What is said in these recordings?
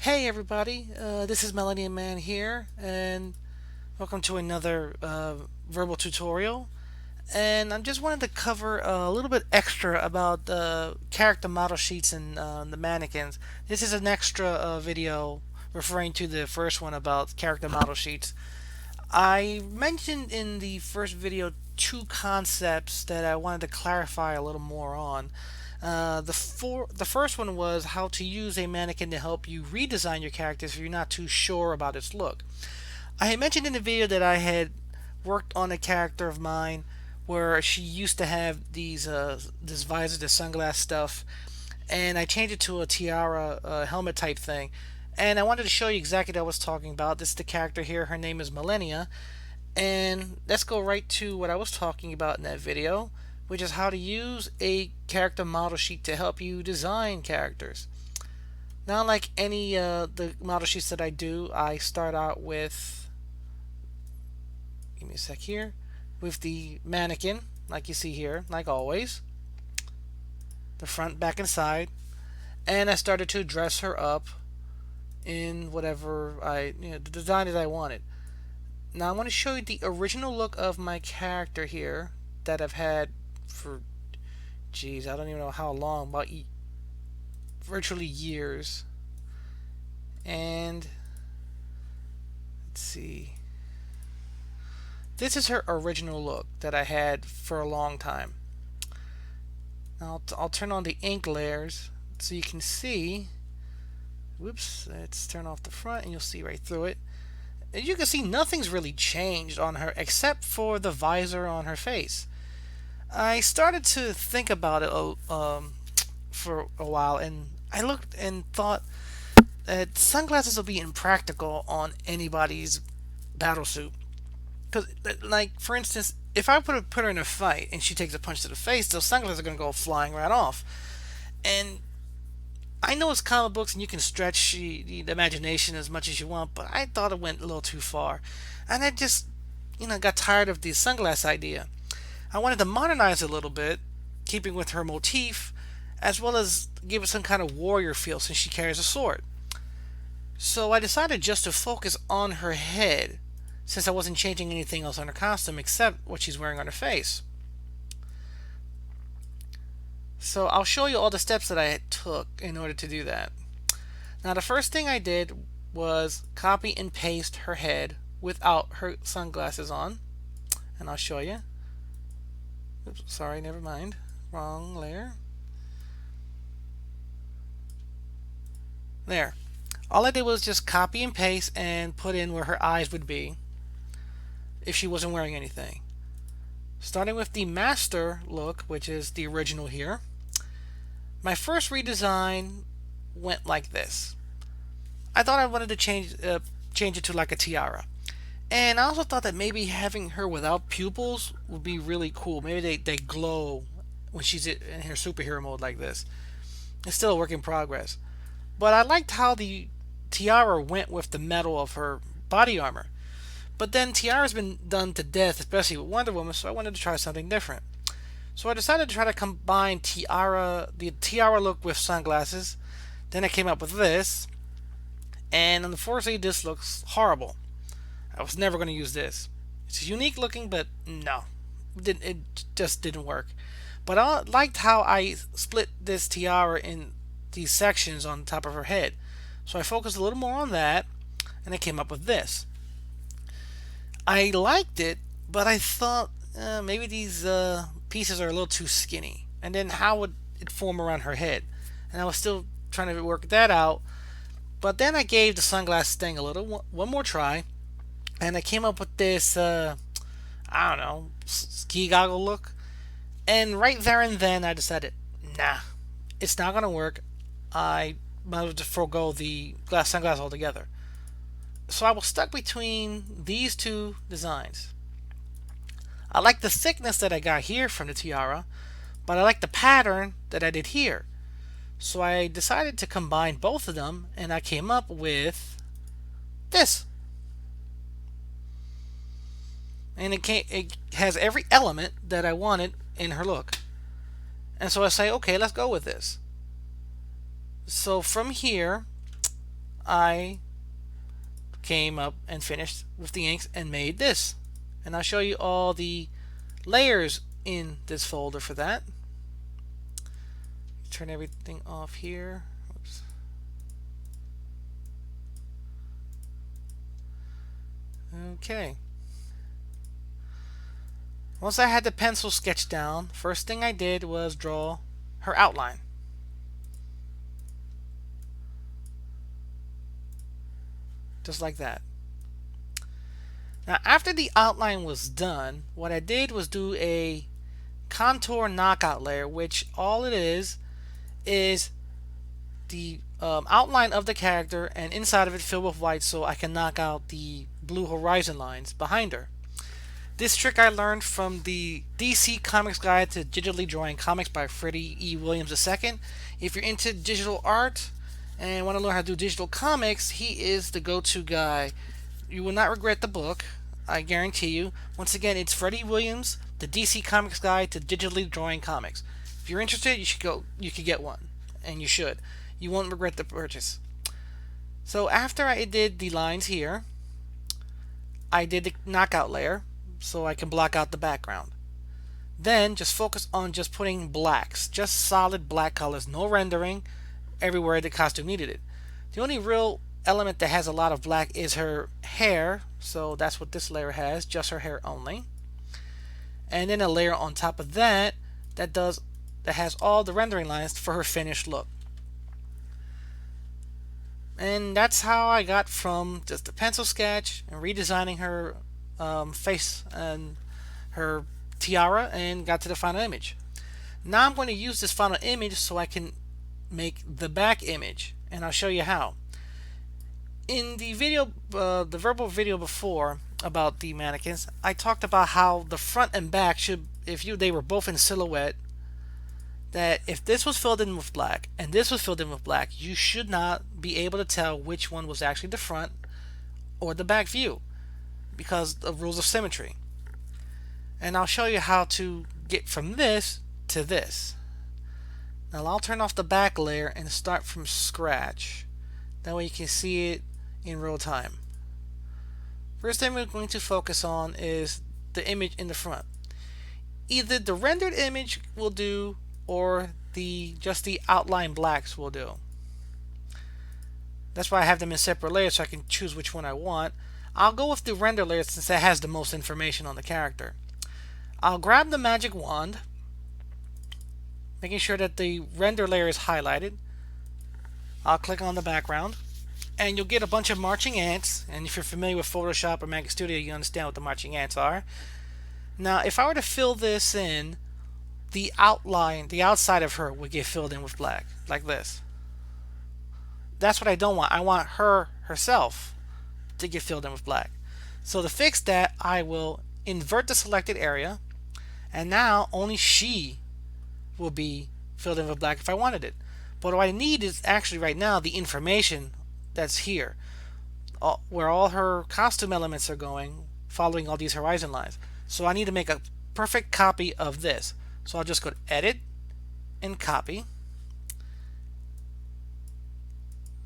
Hey everybody, this is Millennium Man here, and welcome to another verbal tutorial. And I just wanted to cover a little bit extra about the character model sheets and the mannequins. This is an extra video referring to the first one about character model sheets. I mentioned in the first video two concepts that I wanted to clarify a little more on. The first one was how to use a mannequin to help you redesign your characters if you're not too sure about its look. I had mentioned in the video that I had worked on a character of mine where she used to have this visor, this sunglass stuff, and I changed it to a tiara helmet type thing. And I wanted to show you exactly what I was talking about. This is the character here. Her name is Millennia. And let's go right to what I was talking about in that video, which is how to use a character model sheet to help you design characters. Now, like any the model sheets that I do, I start out with, give me a sec here, with the mannequin, like you see here, like always, the front, back, and side, and I started to dress her up in whatever the design that I wanted. Now I want to show you the original look of my character here that I've had for, geez, I don't even know how long, about virtually years. And let's see. This is her original look that I had for a long time. Now I'll turn on the ink layers so you can see. Whoops, let's turn off the front and you'll see right through it. As you can see, nothing's really changed on her except for the visor on her face. I started to think about it for a while, and I looked and thought that sunglasses will be impractical on anybody's battle suit. Because, like, for instance, if I put her in a fight and she takes a punch to the face, those sunglasses are going to go flying right off. And I know it's comic books and you can stretch the imagination as much as you want, but I thought it went a little too far. And I just, got tired of the sunglass idea. I wanted to modernize it a little bit, keeping with her motif, as well as give it some kind of warrior feel since she carries a sword. So I decided just to focus on her head, since I wasn't changing anything else on her costume except what she's wearing on her face. So I'll show you all the steps that I took in order to do that. Now the first thing I did was copy and paste her head without her sunglasses on. And I'll show you. Oops, sorry, never mind. Wrong layer. There. All I did was just copy and paste and put in where her eyes would be if she wasn't wearing anything. Starting with the master look, which is the original here. My first redesign went like this. I thought I wanted to change it to like a tiara. And I also thought that maybe having her without pupils would be really cool. Maybe they glow when she's in her superhero mode like this. It's still a work in progress. But I liked how the tiara went with the metal of her body armor. But then tiara's been done to death, especially with Wonder Woman, so I wanted to try something different. So I decided to try to combine the tiara look with sunglasses. Then I came up with this. And unfortunately, this looks horrible. I was never going to use this. It's unique looking, but no. It just didn't work. But I liked how I split this tiara in these sections on top of her head. So I focused a little more on that, and I came up with this. I liked it, but I thought maybe these pieces are a little too skinny. And then how would it form around her head? And I was still trying to work that out. But then I gave the sunglasses thing one more try, and I came up with this, I don't know, ski goggle look. And right there and then I decided, nah, it's not going to work. I might as well just forego the sunglasses altogether. So I was stuck between these two designs. I like the thickness that I got here from the tiara, but I like the pattern that I did here. So I decided to combine both of them, and I came up with this. And it has every element that I wanted in her look. And so I say, okay, let's go with this. So from here, I came up and finished with the inks and made this. And I'll show you all the layers in this folder for that. Turn everything off here. Oops. Okay. Once I had the pencil sketched down, first thing I did was draw her outline. Just like that. Now after the outline was done, what I did was do a contour knockout layer, which all it is the outline of the character, and inside of it filled with white so I can knock out the blue horizon lines behind her. This trick I learned from the DC Comics Guide to Digitally Drawing Comics by Freddie E. Williams II. If you're into digital art and want to learn how to do digital comics, he is the go-to guy. You will not regret the book, I guarantee you. Once again, it's Freddie Williams, the DC Comics Guide to Digitally Drawing Comics. If you're interested, you could get one, and you should. You won't regret the purchase. So after I did the lines here, I did the knockout layer so I can block out the background. Then just focus on just putting blacks, just solid black colors, no rendering everywhere the costume needed it. The only real element that has a lot of black is her hair, so that's what this layer has, just her hair only. And then a layer on top of that that has all the rendering lines for her finished look. And that's how I got from just a pencil sketch and redesigning her face and her tiara and got to the final image. Now I'm going to use this final image so I can make the back image, and I'll show you how. In the video, the verbal video before about the mannequins, I talked about how the front and back should, they were both in silhouette, that if this was filled in with black and this was filled in with black, you should not be able to tell which one was actually the front or the back view because of rules of symmetry. And I'll show you how to get from this to this. Now I'll turn off the back layer and start from scratch. That way you can see it in real time. First thing we're going to focus on is the image in the front. Either the rendered image will do or just the outline blacks will do. That's why I have them in separate layers so I can choose which one I want. I'll go with the render layer since it has the most information on the character. I'll grab the magic wand, making sure that the render layer is highlighted. I'll click on the background, and you'll get a bunch of marching ants. And if you're familiar with Photoshop or Manga Studio, you understand what the marching ants are. Now, if I were to fill this in, the outline, the outside of her would get filled in with black, like this. That's what I don't want. I want her herself to get filled in with black. So to fix that, I will invert the selected area, and now only she will be filled in with black if I wanted it. But what I need is actually right now the information that's here, where all her costume elements are going, following all these horizon lines. So I need to make a perfect copy of this. So I'll just go to Edit and Copy.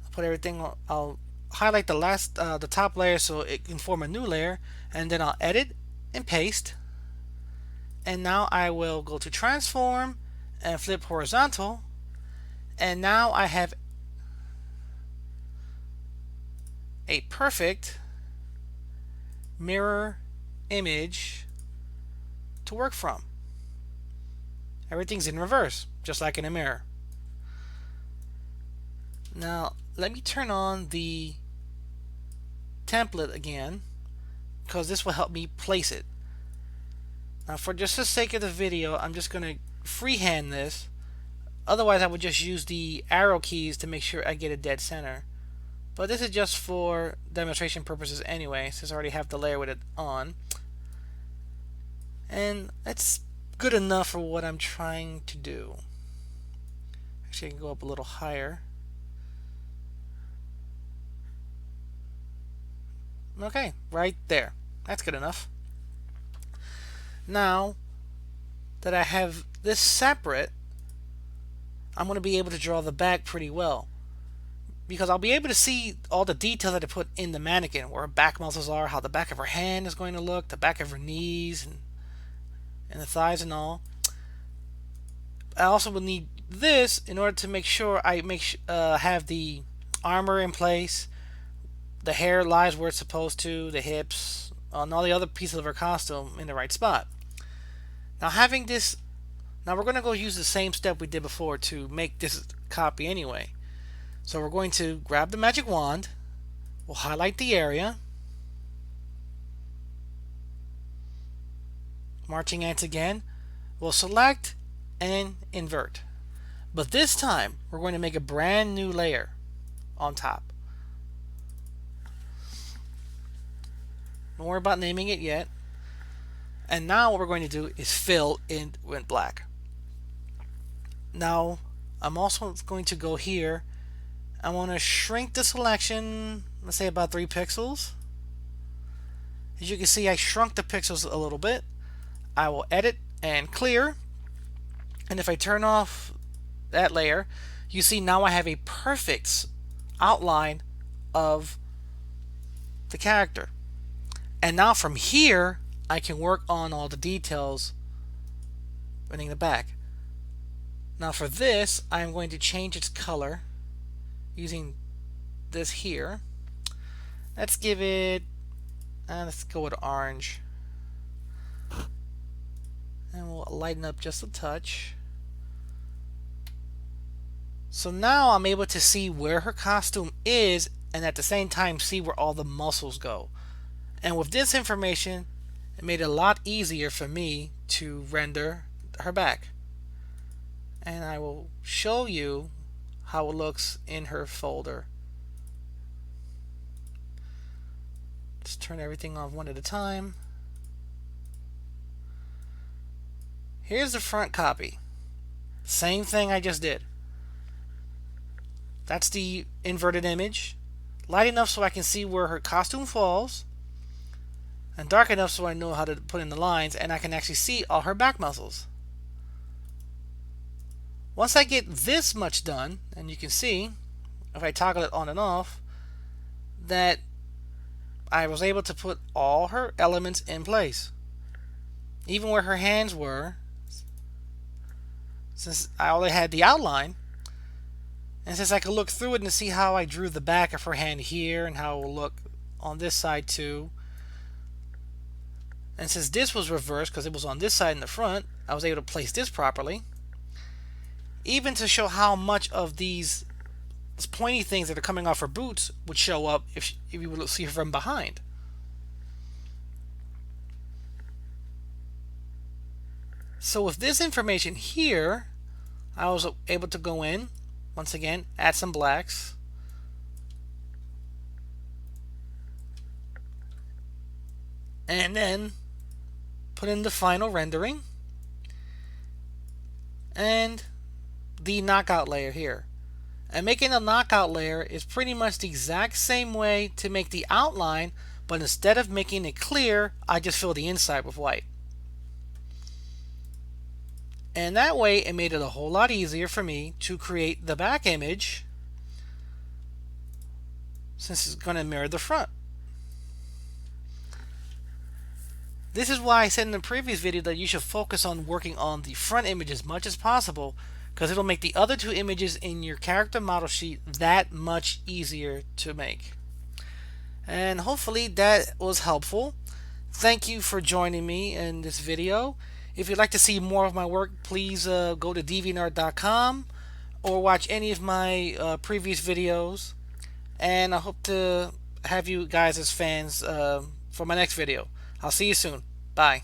I'll put everything. I'll highlight the top layer so it can form a new layer, and then I'll Edit and Paste. And now I will go to Transform and flip horizontal, and now I have a perfect mirror image to work from. Everything's in reverse, just like in a mirror. Now let me turn on the template again, because this will help me place it. Now for just the sake of the video, I'm just going to freehand this. Otherwise I would just use the arrow keys to make sure I get a dead center. But this is just for demonstration purposes anyway, since I already have the layer with it on. And it's good enough for what I'm trying to do. Actually, I can go up a little higher. Okay, right there. That's good enough. Now that I have this separate, I'm going to be able to draw the back pretty well. because I'll be able to see all the details that I put in the mannequin, where her back muscles are, how the back of her hand is going to look, the back of her knees, and the thighs and all. I also will need this in order to make sure I have the armor in place, the hair lies where it's supposed to, the hips, and all the other pieces of her costume in the right spot. Now having this, now we're going to go use the same step we did before to make this copy anyway. So we're going to grab the magic wand, we'll highlight the area, marching ants again, we'll select and invert. But this time we're going to make a brand new layer on top. Don't worry about naming it yet. And now what we're going to do is fill in with black. Now I'm also going to go here. I want to shrink the selection, let's say about 3 pixels. As you can see, I shrunk the pixels a little bit. I will edit and clear. And if I turn off that layer, you see now I have a perfect outline of the character. And now from here, I can work on all the details running the back. Now for this, I'm going to change its color using this here. Let's give it, let's go with orange. And we'll lighten up just a touch. So now I'm able to see where her costume is and at the same time see where all the muscles go. And with this information, it made it a lot easier for me to render her back. And I will show you how it looks in her folder. Just turn everything off one at a time. Here's the front copy. Same thing I just did. That's the inverted image. Light enough so I can see where her costume falls, and dark enough so I know how to put in the lines and I can actually see all her back muscles. Once I get this much done, and you can see if I toggle it on and off, that I was able to put all her elements in place, even where her hands were, since I only had the outline. And since I could look through it and see how I drew the back of her hand here and how it will look on this side too. And since this was reversed because it was on this side in the front, I was able to place this properly. Even to show how much of these pointy things that are coming off her boots would show up if you would see her from behind. So with this information here, I was able to go in, once again, add some blacks. And then put in the final rendering and the knockout layer here. And making a knockout layer is pretty much the exact same way to make the outline, but instead of making it clear, I just fill the inside with white. And that way it made it a whole lot easier for me to create the back image, since it's going to mirror the front. This is why I said in the previous video that you should focus on working on the front image as much as possible, because it'll make the other 2 images in your character model sheet that much easier to make. And hopefully that was helpful. Thank you for joining me in this video. If you'd like to see more of my work, please go to deviantart.com or watch any of my previous videos. And I hope to have you guys as fans for my next video. I'll see you soon. Bye.